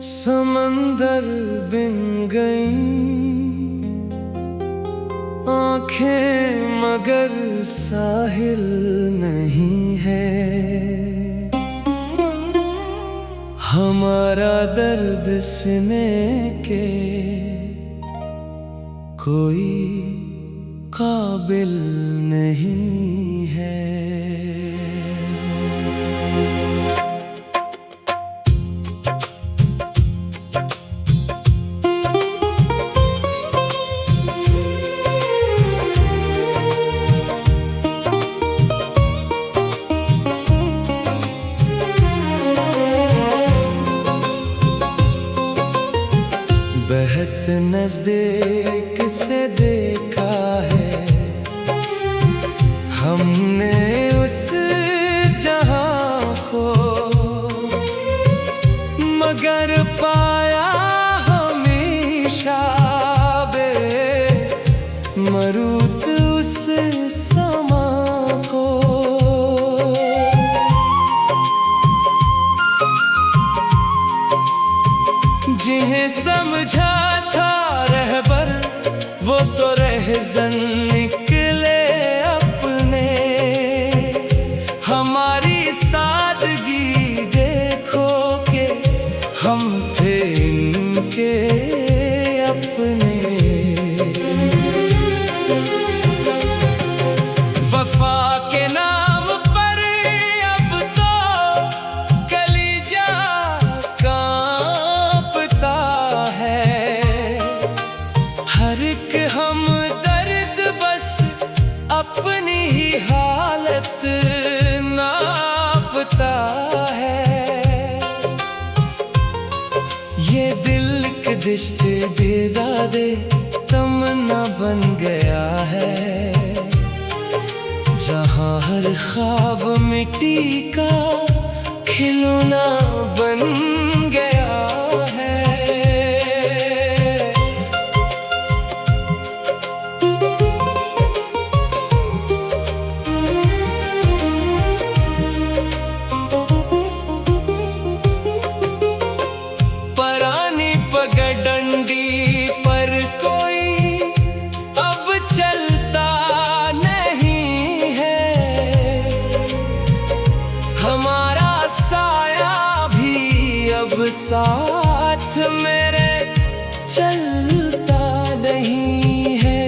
समंदर बिन गई आंखें मगर साहिल नहीं है। हमारा दर्द सीने के कोई काबिल नहीं है। बहुत नजदीक से देखा है हमने उस जहां को, मगर पाया हमेशा बेमरूत उस समा को। जिन्हें समझा था रहबर वो तो रहज़न निकले अपने। हमारी सादगी देखो के हम थे इनके अपने। वफा के नाम पर अब तो कलीजा कांपता है। हर एक हम दर्द बस अपनी ही हालत नापता है। ये दिल के दिश्ते बेदादे तमन्ना बन गया है, जहाँ हर ख्वाब मिट्टी का खिलौना बन गया है। परानी पगडंडी पर कोई अब चलता नहीं है। हमारा साया भी अब साथ मेरे चलता नहीं है।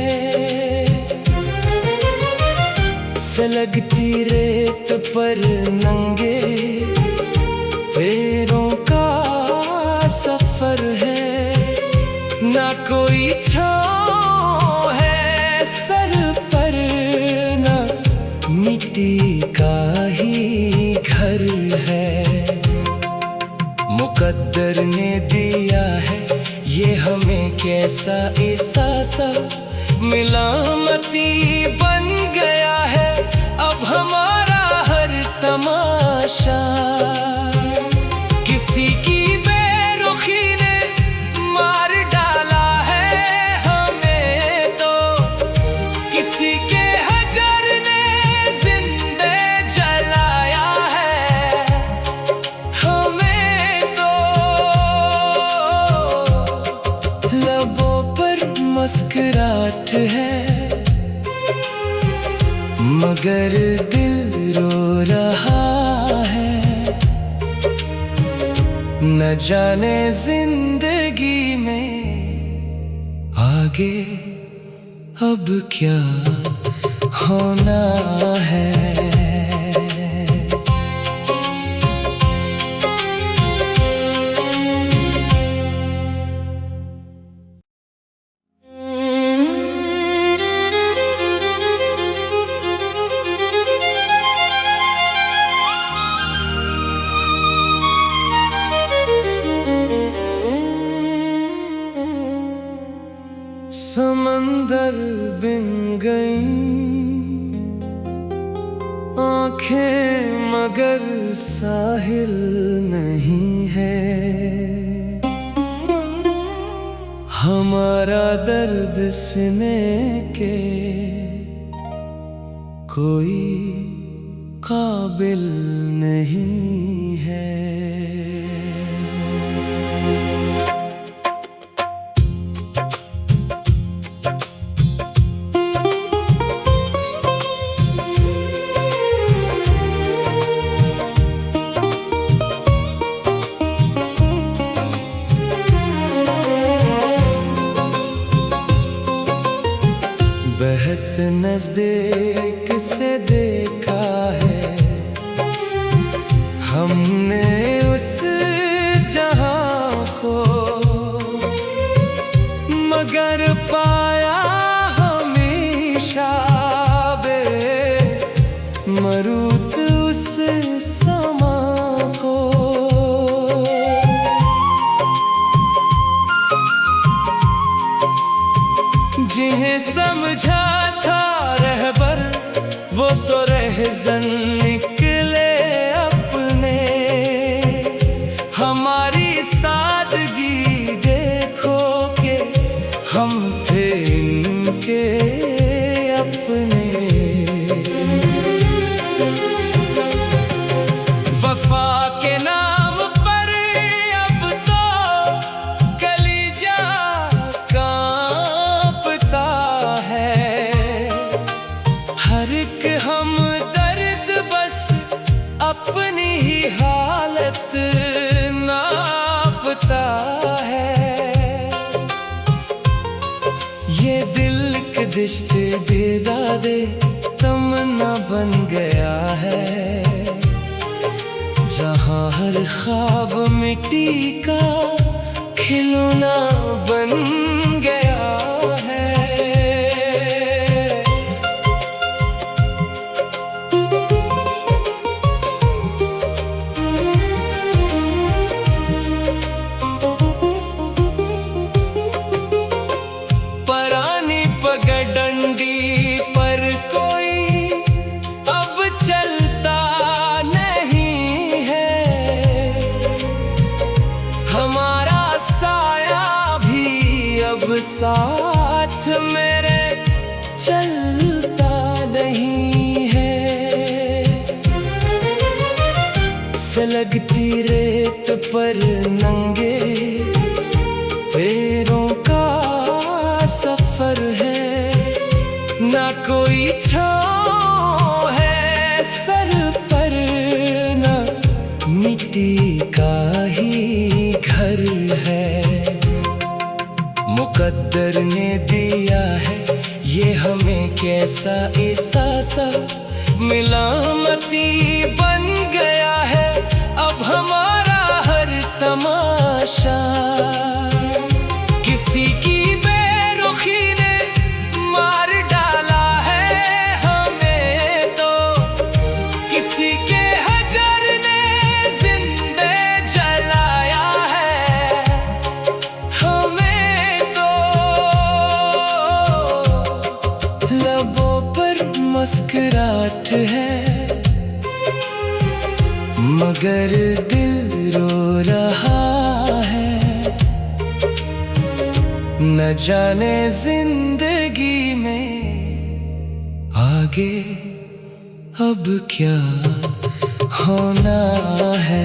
सलगती रेत पर नंगे पैरों का सफर है, ना कोई छाँव है सर पर, ना मिट्टी का ही घर है। मुकद्दर ने दिया है ये हमें कैसा एहसास, मिलामती बन गया है अब हमारा हर तमाशा। किसी की बेरुखी ने मार डाला है हमें तो, किसी के हजर ने जिंदे जलाया है हमें तो। लबों पर मुस्कुराहट है मगर दिल रो रहा है। न जाने जिंदगी में आगे अब क्या होना है। समंदर बिन गई आंखें मगर साहिल नहीं है। हमारा दर्द सीने के कोई काबिल नहीं है। बेहद नजदीक से देखा है हमने उस जहां को, मगर पाया हमेशा बेमरूत उस समा को। जिन्हें समझा था रहबर वो तो रहज़न निकले अपने। हमारी सादगी देखो के हम थे इनके अपने। वफा के नाम पर अब तो कलीजा कांपता है। हर एक हम दर्द बस अपनी ही हालत नापता है। ये दिल के दिश्ते बेदादे तमन्ना बन गया है, जहाँ हर ख्वाब मिट्टी का खिलौना बन गया है। परानी पगडंडी पर कोई अब चलता नहीं है। हमारा साया भी अब साथ मेरे चलता नहीं है। सलगती रेत पर नंगे पैरों का सफर है, ना कोई छाँव है सर पर, ना मिट्टी का ही घर है। मुकद्दर ने दिया है ये हमें कैसा एहसास, मिलामती बन गया है अब हमारा हर तमाशा। किसी की बेरुखी ने मार डाला है हमें तो, किसी के हजर ने जिंदे जलाया है हमें तो। लबों पर मुस्कुराहट है मगर दिल रो रहा है। न जाने जिंदगी में आगे अब क्या होना है।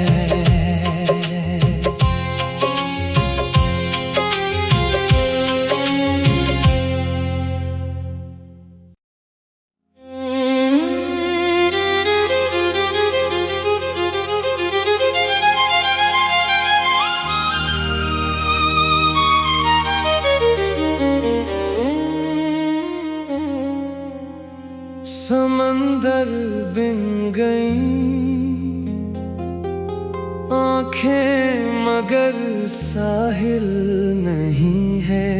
समंदर बिन गई आंखें मगर साहिल नहीं है।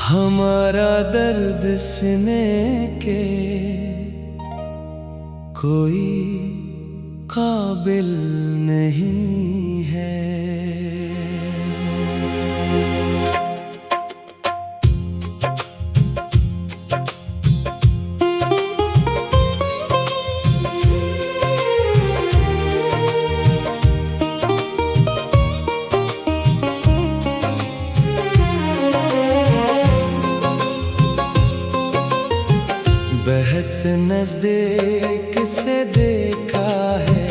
हमारा दर्द सीने के कोई काबिल नहीं है। बेहद नजदीक से देखा है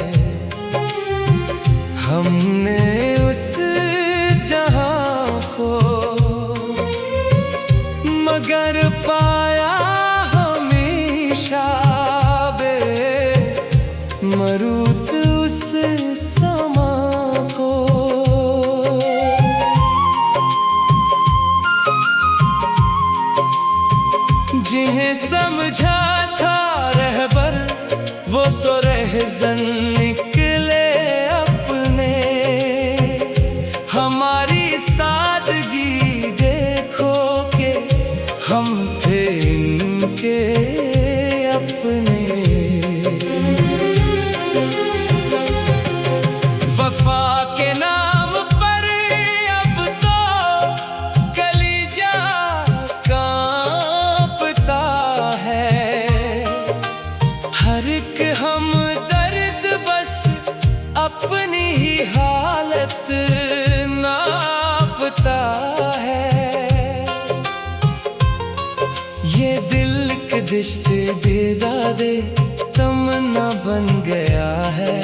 हमने उस जहां को, मगर पाया हमेशा बेमरूत उस समा को। दिश्ते बेदादे तमन्ना बन गया है,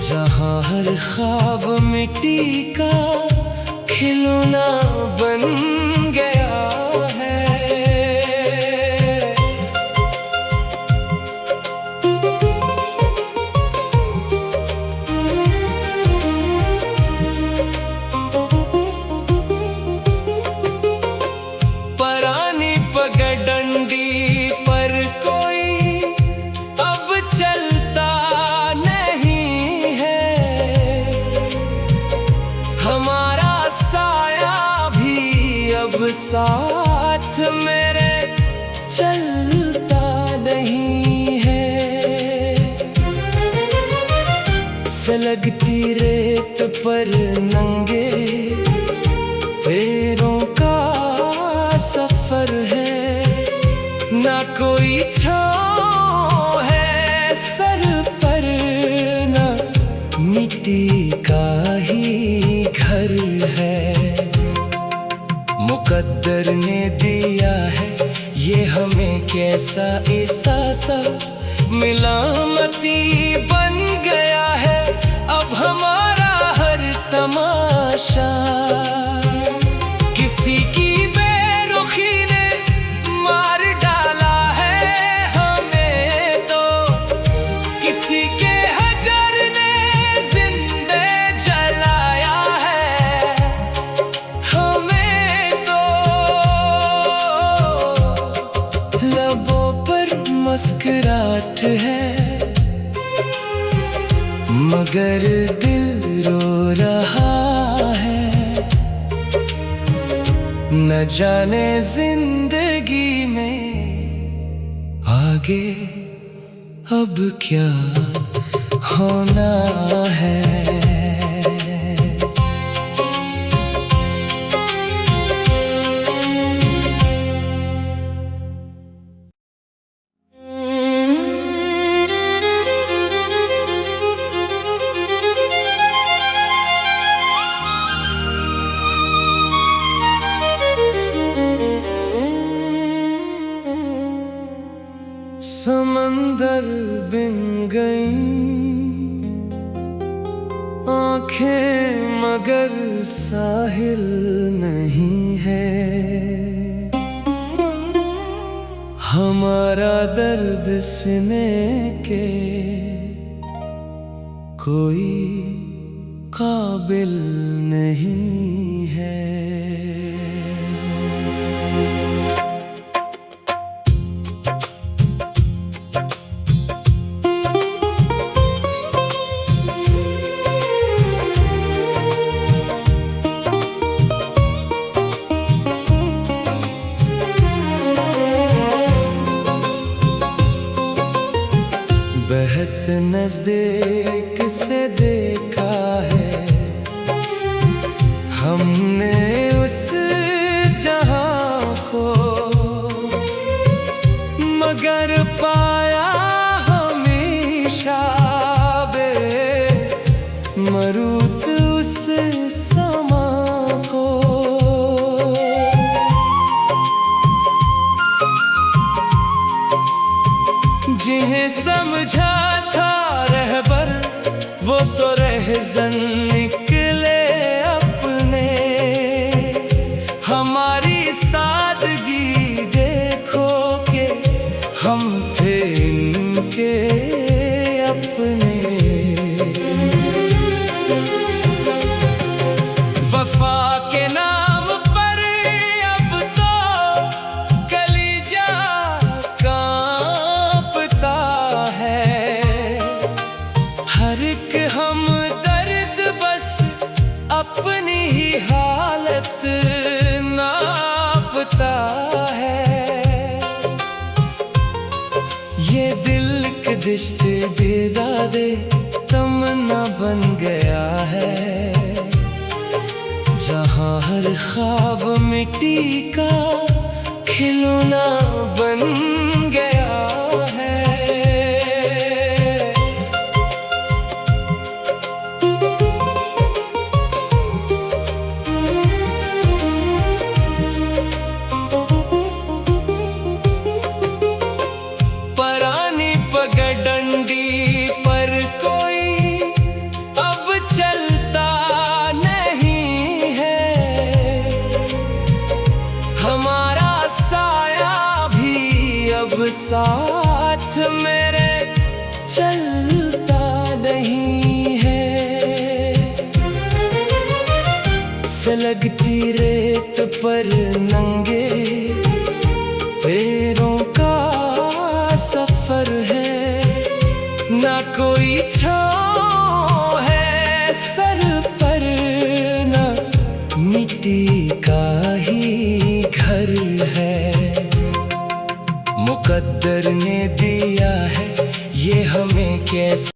जहाँ हर ख्वाब मिट्टी का खिलौना बन गया है। परानी पगडंडी पर कोई अब चलता नहीं है, हमारा साया भी अब साथ मेरे चलता नहीं है। सलगती रेत पर नंगे पैरों का सफर है, ना कोई छाँव है सर पर, ना मिट्टी का ही घर है। मुकद्दर ने दिया है ये हमें कैसा एहसास, मिलामती बन गया है अब हमारा हर तमाशा। किसी की बेरुखी ने मार डाला है हमें तो, किसी के हजर ने जिंदे जलाया है हमें तो। लबों पर मुस्कुराहट है मगर दिल रो रहा है, न जाने जिंदगी में आगे अब क्या होना है। समंदर बिन गई आंखें मगर साहिल नहीं है, हमारा दर्द सीने के कोई काबिल नहीं है। बहुत नजदीक से देखा है हमने उस जहां को, मगर पाया हमेशा बेमरूत उस समा को। जिन्हें समझा था रहबर वो तो रहज़न निकले अपने, हमारी सादगी देखो के हम थे इनके अपने। वफा के नाम पर अब तो कलीजा कांपता है, हर एक हम दर्द बस अपनी ही हालत नापता है। ये दिल के दिश्ते बेदादे तमन्ना बन गया है, जहाँ हर ख्वाब मिट्टी का खिलौना बन गया है। नहीं है। सलगती रेत पर नंगे पैरों का सफर है, ना कोई छाँव है सर पर, ना मिट्टी का ही घर है। मुकद्दर ने दिया है ये हमें कैसे